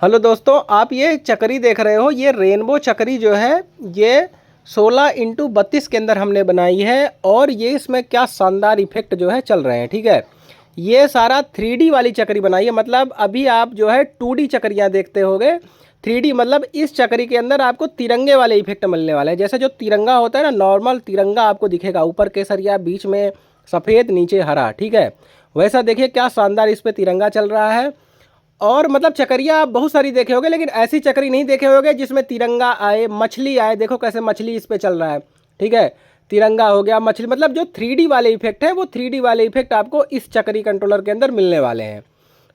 Hello दोस्तों, आप ये चक्री देख रहे हो। ये रेनबो चक्री जो है ये 16x32 के अंदर हमने बनाई है। और ये इसमें क्या शानदार इफेक्ट जो है चल रहे हैं। ठीक है, ये सारा 3D वाली चक्री बनाई है। मतलब अभी आप जो है 2D चक्रियाँ देखते होगे, 3D मतलब इस चक्री के अंदर आपको तिरंगे वाले इफेक्ट मिलने वाले हैं। जैसे जो तिरंगा होता है ना, नॉर्मल तिरंगा आपको दिखेगा, ऊपर केसरिया, बीच में सफ़ेद, नीचे हरा। ठीक है, वैसा देखिए क्या शानदार इस पे तिरंगा चल रहा है। और मतलब चकरिया आप बहुत सारी देखे होंगे, लेकिन ऐसी चक्री नहीं देखे होंगे जिसमें तिरंगा आए, मछली आए। देखो कैसे मछली इस पे चल रहा है। ठीक है, तिरंगा हो गया, मछली, मतलब जो 3D वाले इफेक्ट है वो 3D वाले इफेक्ट आपको इस चक्री कंट्रोलर के अंदर मिलने वाले हैं।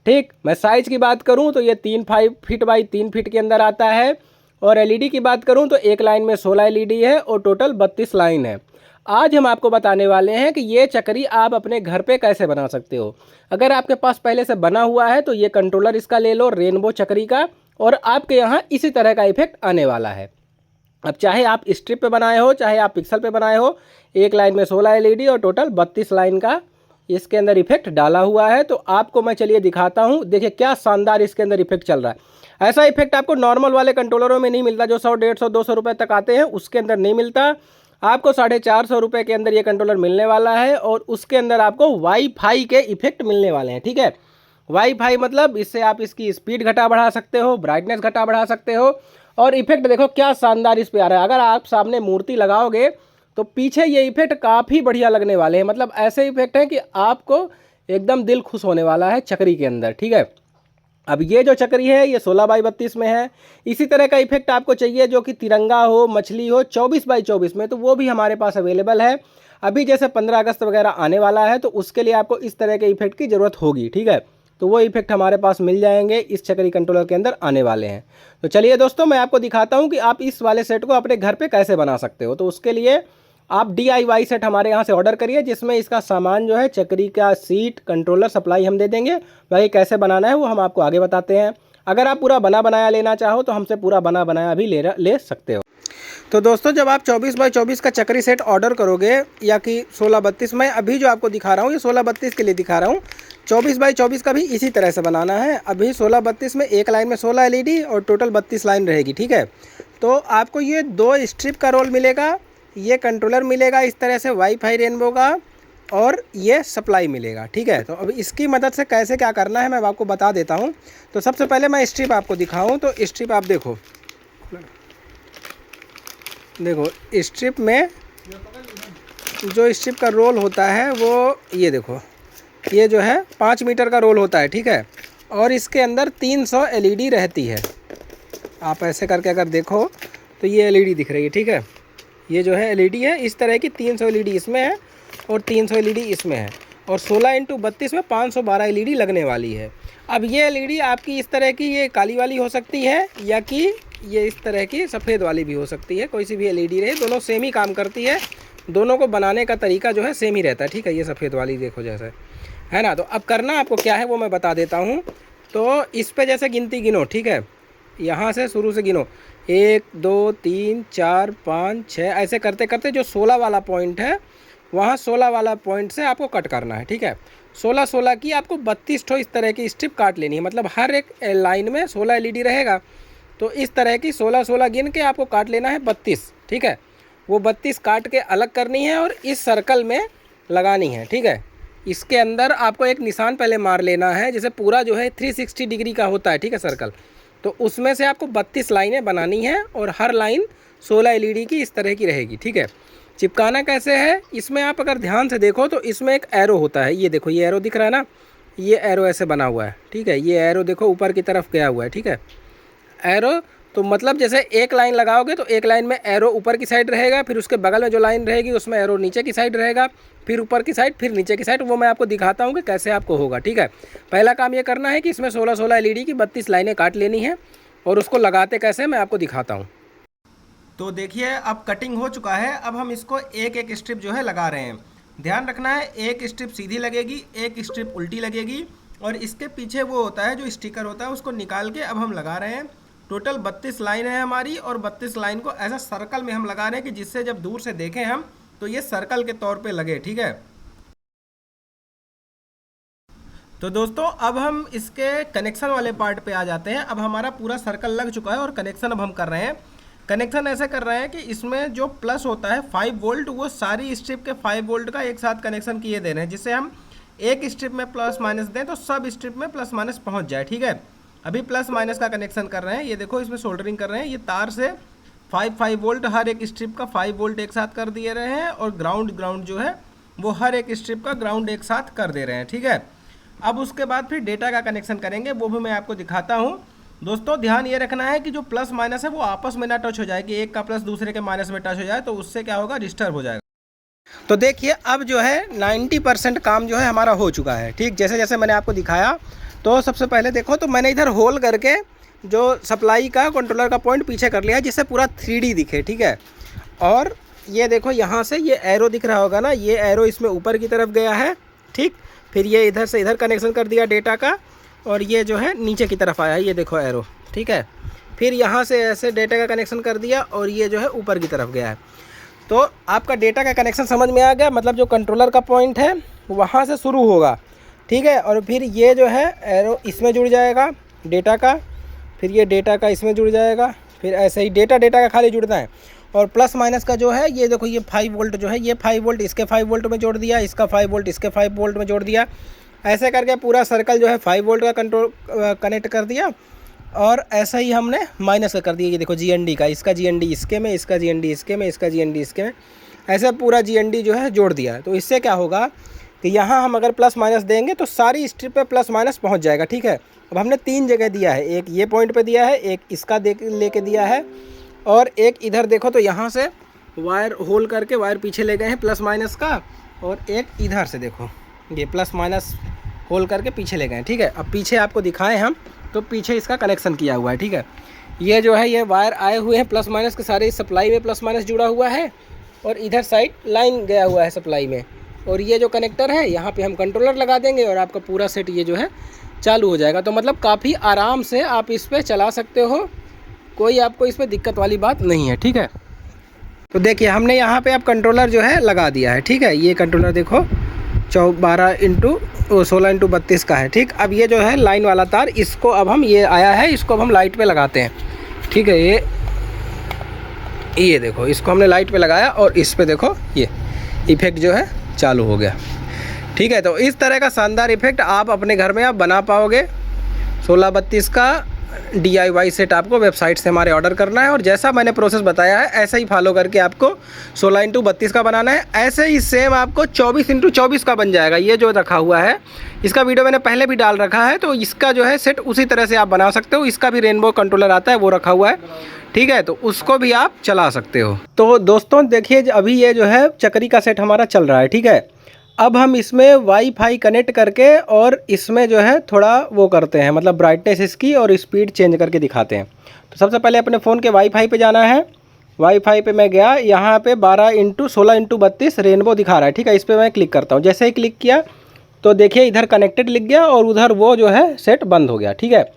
ठीक, मैं साइज़ की बात करूं तो ये 3 फीट बाई 3 फीट के अंदर आता है। और एलईडी की बात करूं तो एक लाइन में 16 एलईडी है और टोटल 32 लाइन है। आज हम आपको बताने वाले हैं कि ये चक्री आप अपने घर पे कैसे बना सकते हो। अगर आपके पास पहले से बना हुआ है तो ये कंट्रोलर इसका ले लो, रेनबो चक्री का, और आपके यहाँ इसी तरह का इफेक्ट आने वाला है। अब चाहे आप स्ट्रिप पे बनाए हो, चाहे आप पिक्सल पे बनाए हो, एक लाइन में 16 एलईडी और टोटल 32 लाइन का इसके अंदर इफेक्ट डाला हुआ है। तो आपको मैं चलिए दिखाता हूँ। देखिए क्या शानदार इसके अंदर इफेक्ट चल रहा है। ऐसा इफेक्ट आपको नॉर्मल वाले कंट्रोलरों में नहीं मिलता, जो 100, 150, 200 रुपये तक आते हैं, उसके अंदर नहीं मिलता। आपको 450 रुपये के अंदर ये कंट्रोलर मिलने वाला है। और उसके अंदर आपको वाईफाई के इफेक्ट मिलने वाले हैं। ठीक है, वाईफाई मतलब इससे आप इसकी स्पीड घटा बढ़ा सकते हो, ब्राइटनेस घटा बढ़ा सकते हो। और इफेक्ट देखो क्या शानदार इस पे आ रहा है। अगर आप सामने मूर्ति लगाओगे तो पीछे ये इफेक्ट काफ़ी बढ़िया लगने वाले हैं। मतलब ऐसे इफेक्ट हैं कि आपको एकदम दिल खुश होने वाला है चक्री के अंदर। ठीक है, अब ये जो चक्री है ये 16x32 में है। इसी तरह का इफेक्ट आपको चाहिए जो कि तिरंगा हो, मछली हो, 24x24 में, तो वो भी हमारे पास अवेलेबल है। अभी जैसे 15 अगस्त वगैरह आने वाला है तो उसके लिए आपको इस तरह के इफेक्ट की ज़रूरत होगी। ठीक है, तो वो इफेक्ट हमारे पास मिल जाएंगे, इस चक्री कंट्रोलर के अंदर आने वाले हैं। तो चलिए दोस्तों, मैं आपको दिखाता हूँ कि आप इस वाले सेट को अपने घर पर कैसे बना सकते हो। तो उसके लिए आप DIY सेट हमारे यहाँ से ऑर्डर करिए, जिसमें इसका सामान जो है, चक्री का सीट, कंट्रोलर, सप्लाई हम दे देंगे। बाकी कैसे बनाना है वो हम आपको आगे बताते हैं। अगर आप पूरा बना बनाया लेना चाहो तो हमसे पूरा बना बनाया भी ले सकते हो। तो दोस्तों, जब आप 24x24 का चक्री सेट ऑर्डर करोगे, या कि 16x32, मैं अभी जो आपको दिखा रहा हूँ ये 16x32 के लिए दिखा रहा हूँ। 24x24 का भी इसी तरह से बनाना है। अभी 16x32 में एक लाइन में 16 एलईडी और टोटल 32 लाइन रहेगी। ठीक है, तो आपको ये 2 स्ट्रिप का रोल मिलेगा, ये कंट्रोलर मिलेगा इस तरह से वाईफाई रेनबो का, और ये सप्लाई मिलेगा। ठीक है, तो अब इसकी मदद से कैसे क्या करना है मैं आपको बता देता हूँ। तो सबसे पहले मैं स्ट्रिप आपको दिखाऊँ तो स्ट्रिप आप देखो, स्ट्रिप में जो स्ट्रिप का रोल होता है वो ये देखो, ये जो है 5 मीटर का रोल होता है। ठीक है, और इसके अंदर 300 एलईडी रहती है। आप ऐसे करके अगर देखो तो ये एलईडी दिख रही है। ठीक है, ये जो है एलईडी है, इस तरह की 300 एलईडी इसमें है और 300 एलईडी इसमें है। और 16x32 में 512 एलईडी लगने वाली है। अब ये एलईडी आपकी इस तरह की, ये काली वाली हो सकती है, या कि ये इस तरह की सफ़ेद वाली भी हो सकती है। कोई सी भी एलईडी रहे, दोनों सेम ही काम करती है। दोनों को बनाने का तरीका जो है सेम ही रहता है। ठीक है, ये सफ़ेद वाली देखो जैसे है ना। तो अब करना आपको क्या है वो मैं बता देता हूँ। तो इस पर जैसे गिनती गिनो। ठीक है, यहाँ से शुरू से गिनो, 1 2 3 4 5 6, ऐसे करते करते जो 16 वाला पॉइंट है, वहाँ 16 वाला पॉइंट से आपको कट करना है। ठीक है, 16 की आपको 32 ठो इस तरह की स्ट्रिप काट लेनी है। मतलब हर एक लाइन में 16 एलईडी रहेगा, तो इस तरह की 16 गिन के आपको काट लेना है 32। ठीक है, वो 32 काट के अलग करनी है और इस सर्कल में लगानी है। ठीक है, इसके अंदर आपको एक निशान पहले मार लेना है, जैसे पूरा जो है 360 डिग्री का होता है। ठीक है, सर्कल, तो उसमें से आपको 32 लाइनें बनानी है और हर लाइन 16 एलईडी की इस तरह की रहेगी। ठीक है, चिपकाना कैसे है, इसमें आप अगर ध्यान से देखो तो इसमें एक एरो होता है। ये देखो, ये एरो दिख रहा है ना, ये एरो ऐसे बना हुआ है। ठीक है, ये एरो देखो ऊपर की तरफ गया हुआ है। ठीक है, एरो तो मतलब जैसे एक लाइन लगाओगे तो एक लाइन में एरो ऊपर की साइड रहेगा, फिर उसके बगल में जो लाइन रहेगी उसमें एरो नीचे की साइड रहेगा, फिर ऊपर की साइड, फिर नीचे की साइड। वो मैं आपको दिखाता हूँ कि कैसे आपको होगा। ठीक है, पहला काम ये करना है कि इसमें 16 एलईडी की 32 लाइनें काट लेनी है, और उसको लगाते कैसे मैं आपको दिखाता हूँ। तो देखिए अब कटिंग हो चुका है। अब हम इसको एक एक स्ट्रिप जो है लगा रहे हैं। ध्यान रखना है, एक स्ट्रिप सीधी लगेगी, एक स्ट्रिप उल्टी लगेगी, और इसके पीछे वो होता है जो स्टिकर होता है, उसको निकाल के अब हम लगा रहे हैं। टोटल 32 लाइन है हमारी, और 32 लाइन को ऐसा सर्कल में हम लगा रहे हैं कि जिससे जब दूर से देखें हम तो ये सर्कल के तौर पे लगे। ठीक है, तो दोस्तों अब हम इसके कनेक्शन वाले पार्ट पे आ जाते हैं। अब हमारा पूरा सर्कल लग चुका है और कनेक्शन अब हम कर रहे हैं। कनेक्शन ऐसे कर रहे हैं कि इसमें जो प्लस होता है 5 वोल्ट, वो सारी स्ट्रिप के 5 वोल्ट का एक साथ कनेक्शन किए दे रहे हैं, जिससे हम एक स्ट्रिप में प्लस माइनस दें तो सब स्ट्रिप में प्लस माइनस पहुंच जाए। ठीक है, अभी प्लस माइनस का कनेक्शन कर रहे हैं। ये देखो इसमें सोल्डरिंग कर रहे हैं। ये तार से 5 वोल्ट हर एक स्ट्रिप का 5 वोल्ट एक साथ कर दिए रहे हैं, और ग्राउंड जो है वो हर एक स्ट्रिप का ग्राउंड एक साथ कर दे रहे हैं। ठीक है, अब उसके बाद फिर डेटा का कनेक्शन करेंगे, वो भी मैं आपको दिखाता हूँ। दोस्तों ध्यान ये रखना है कि जो प्लस माइनस है वो आपस में ना टच हो जाए, कि एक का प्लस दूसरे के माइनस में टच हो जाए, तो उससे क्या होगा, डिस्टर्ब हो जाएगा। तो देखिए अब जो है 90% काम जो है हमारा हो चुका है। ठीक, जैसे जैसे मैंने आपको दिखाया। तो सबसे पहले देखो, तो मैंने इधर होल करके जो सप्लाई का कंट्रोलर का पॉइंट पीछे कर लिया है, जिससे पूरा 3D दिखे। ठीक है, और ये देखो यहाँ से ये एरो दिख रहा होगा ना, ये एरो इसमें ऊपर की तरफ गया है। ठीक, फिर ये इधर से इधर कनेक्शन कर दिया डेटा का, और ये जो है नीचे की तरफ आया, ये देखो एरो। ठीक है, फिर यहाँ से ऐसे डेटा का कनेक्शन कर दिया, और ये जो है ऊपर की तरफ गया है। तो आपका डेटा का कनेक्शन समझ में आ गया, मतलब जो कंट्रोलर का पॉइंट है वहाँ से शुरू होगा। ठीक है, और फिर ये जो है एरो इसमें जुड़ जाएगा डेटा का, फिर ये डेटा का इसमें जुड़ जाएगा, फिर ऐसे ही डेटा का खाली जुड़ना है। और प्लस माइनस का जो है, ये देखो ये 5 वोल्ट जो है, ये 5 वोल्ट इसके 5 वोल्ट में जोड़ दिया, इसका 5 वोल्ट इसके 5 वोल्ट में जोड़ दिया। ऐसे करके पूरा सर्कल जो है 5 वोल्ट का कंट्रोल कनेक्ट कर दिया, और ऐसा ही हमने माइनस का कर दिया। ये देखो GND का, इसका GND इसके में, इसका GND इसके में, इसका GND इसके में, ऐसे पूरा GND जो है जोड़ दिया। तो इससे क्या होगा कि यहाँ हम अगर प्लस माइनस देंगे तो सारी स्ट्रिप पे प्लस माइनस पहुँच जाएगा। ठीक है, अब हमने 3 जगह दिया है, एक ये पॉइंट पे दिया है, एक इसका लेके दिया है, और एक इधर देखो तो यहाँ से वायर होल करके वायर पीछे ले गए हैं प्लस माइनस का, और एक इधर से देखो ये प्लस माइनस होल करके पीछे ले गए हैं। ठीक है, अब पीछे आपको दिखाएं हम, तो पीछे इसका कनेक्शन किया हुआ है। ठीक है, ये जो है ये वायर आए हुए हैं प्लस माइनस के, सारे सप्लाई में प्लस माइनस जुड़ा हुआ है, और इधर साइड लाइन गया हुआ है सप्लाई में, और ये जो कनेक्टर है यहाँ पे हम कंट्रोलर लगा देंगे, और आपका पूरा सेट ये जो है चालू हो जाएगा। तो मतलब काफ़ी आराम से आप इस पर चला सकते हो, कोई आपको इसमें दिक्कत वाली बात नहीं है। ठीक है, तो देखिए हमने यहाँ पे अब कंट्रोलर जो है लगा दिया है। ठीक है, ये कंट्रोलर देखो 16x32 का है। ठीक, अब ये जो है लाइन वाला तार, इसको अब हम, ये आया है, इसको अब हम लाइट पे लगाते हैं। ठीक है, ये देखो इसको हमने लाइट पे लगाया, और इस पे देखो ये इफेक्ट जो है चालू हो गया। ठीक है, तो इस तरह का शानदार इफेक्ट आप अपने घर में आप बना पाओगे। 1632 का DIY सेट आपको वेबसाइट से हमारे ऑर्डर करना है, और जैसा मैंने प्रोसेस बताया है ऐसा ही फॉलो करके आपको 16x32 का बनाना है। ऐसे ही सेम आपको 24x24 का बन जाएगा। ये जो रखा हुआ है, इसका वीडियो मैंने पहले भी डाल रखा है, तो इसका जो है सेट उसी तरह से आप बना सकते हो। इसका भी रेनबो कंट्रोलर आता है, वो रखा हुआ है। ठीक है, तो उसको भी आप चला सकते हो। तो दोस्तों देखिए अभी ये जो है चक्री का सेट हमारा चल रहा है। ठीक है, अब हम इसमें वाईफाई कनेक्ट करके और इसमें जो है थोड़ा वो करते हैं, मतलब ब्राइटनेस इसकी और स्पीड चेंज करके दिखाते हैं। तो सबसे पहले अपने फ़ोन के वाईफाई पे जाना है। वाईफाई पे मैं गया, यहाँ पे 12x16x32 रेनबो दिखा रहा है। ठीक है, इस पर मैं क्लिक करता हूँ। जैसे ही क्लिक किया तो देखिए इधर कनेक्टेड लिख गया, और उधर वो जो है सेट बंद हो गया। ठीक है,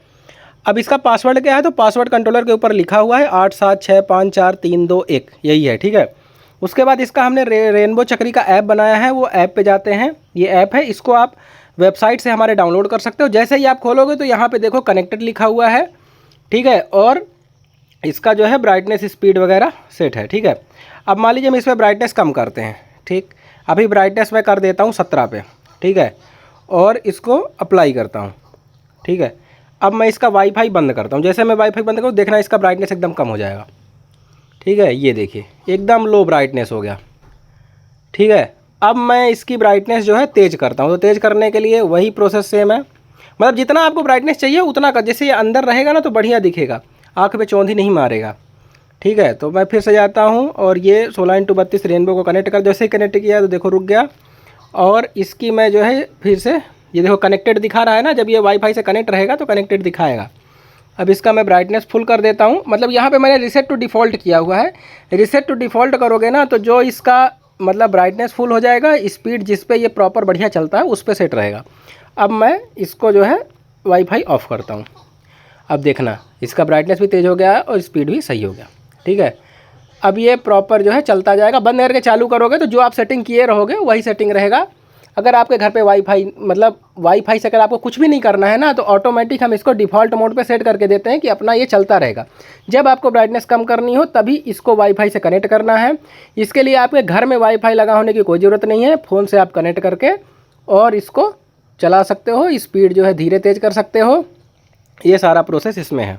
अब इसका पासवर्ड क्या है, तो पासवर्ड कंट्रोलर के ऊपर लिखा हुआ है 87654321, यही है। ठीक है, उसके बाद इसका हमने रेनबो चक्री का ऐप बनाया है, वो ऐप पे जाते हैं। ये ऐप है, इसको आप वेबसाइट से हमारे डाउनलोड कर सकते हो। जैसे ही आप खोलोगे तो यहाँ पे देखो कनेक्टेड लिखा हुआ है। ठीक है, और इसका जो है ब्राइटनेस स्पीड वगैरह सेट है। ठीक है, अब मान लीजिए हम इसमें ब्राइटनेस कम करते हैं। ठीक, अभी ब्राइटनेस मैं कर देता हूँ 17 पे। ठीक है, और इसको अप्लाई करता हूँ। ठीक है, अब मैं इसका वाईफाई बंद करता हूँ। जैसे मैं वाईफाई बंद करूँ, देखना इसका ब्राइटनेस एकदम कम हो जाएगा। ठीक है, ये देखिए एकदम लो ब्राइटनेस हो गया। ठीक है, अब मैं इसकी ब्राइटनेस जो है तेज़ करता हूँ। तो तेज़ करने के लिए वही प्रोसेस सेम है, मतलब जितना आपको ब्राइटनेस चाहिए उतना का, जैसे ये अंदर रहेगा ना तो बढ़िया दिखेगा, आँख पे चौंधी नहीं मारेगा। ठीक है, तो मैं फिर से जाता हूँ और ये 16x32 रेनबो को कनेक्ट कर, जैसे ही कनेक्ट किया तो देखो रुक गया। और इसकी मैं जो है फिर से, ये देखो कनेक्टेड दिखा रहा है ना, जब ये वाईफाई से कनेक्ट रहेगा तो कनेक्टेड दिखाएगा। अब इसका मैं ब्राइटनेस फुल कर देता हूँ, मतलब यहाँ पे मैंने रिसेट टू डिफ़ॉल्ट किया हुआ है। रिसेट टू डिफ़ॉल्ट करोगे ना तो जो इसका मतलब ब्राइटनेस फुल हो जाएगा, स्पीड जिस पे ये प्रॉपर बढ़िया चलता है उस पे सेट रहेगा। अब मैं इसको जो है वाईफाई ऑफ़ करता हूँ। अब देखना इसका ब्राइटनेस भी तेज़ हो गया है और स्पीड भी सही हो गया। ठीक है, अब ये प्रॉपर जो है चलता जाएगा। बंद करके चालू करोगे तो जो आप सेटिंग किए रहोगे वही सेटिंग रहेगा। अगर आपके घर पे वाईफाई मतलब वाईफाई से अगर आपको कुछ भी नहीं करना है ना, तो ऑटोमेटिक हम इसको डिफ़ॉल्ट मोड पे सेट करके देते हैं कि अपना ये चलता रहेगा। जब आपको ब्राइटनेस कम करनी हो तभी इसको वाईफाई से कनेक्ट करना है। इसके लिए आपके घर में वाईफाई लगा होने की कोई ज़रूरत नहीं है, फ़ोन से आप कनेक्ट करके और इसको चला सकते हो, स्पीड जो है धीरे तेज़ कर सकते हो। ये सारा प्रोसेस इसमें है।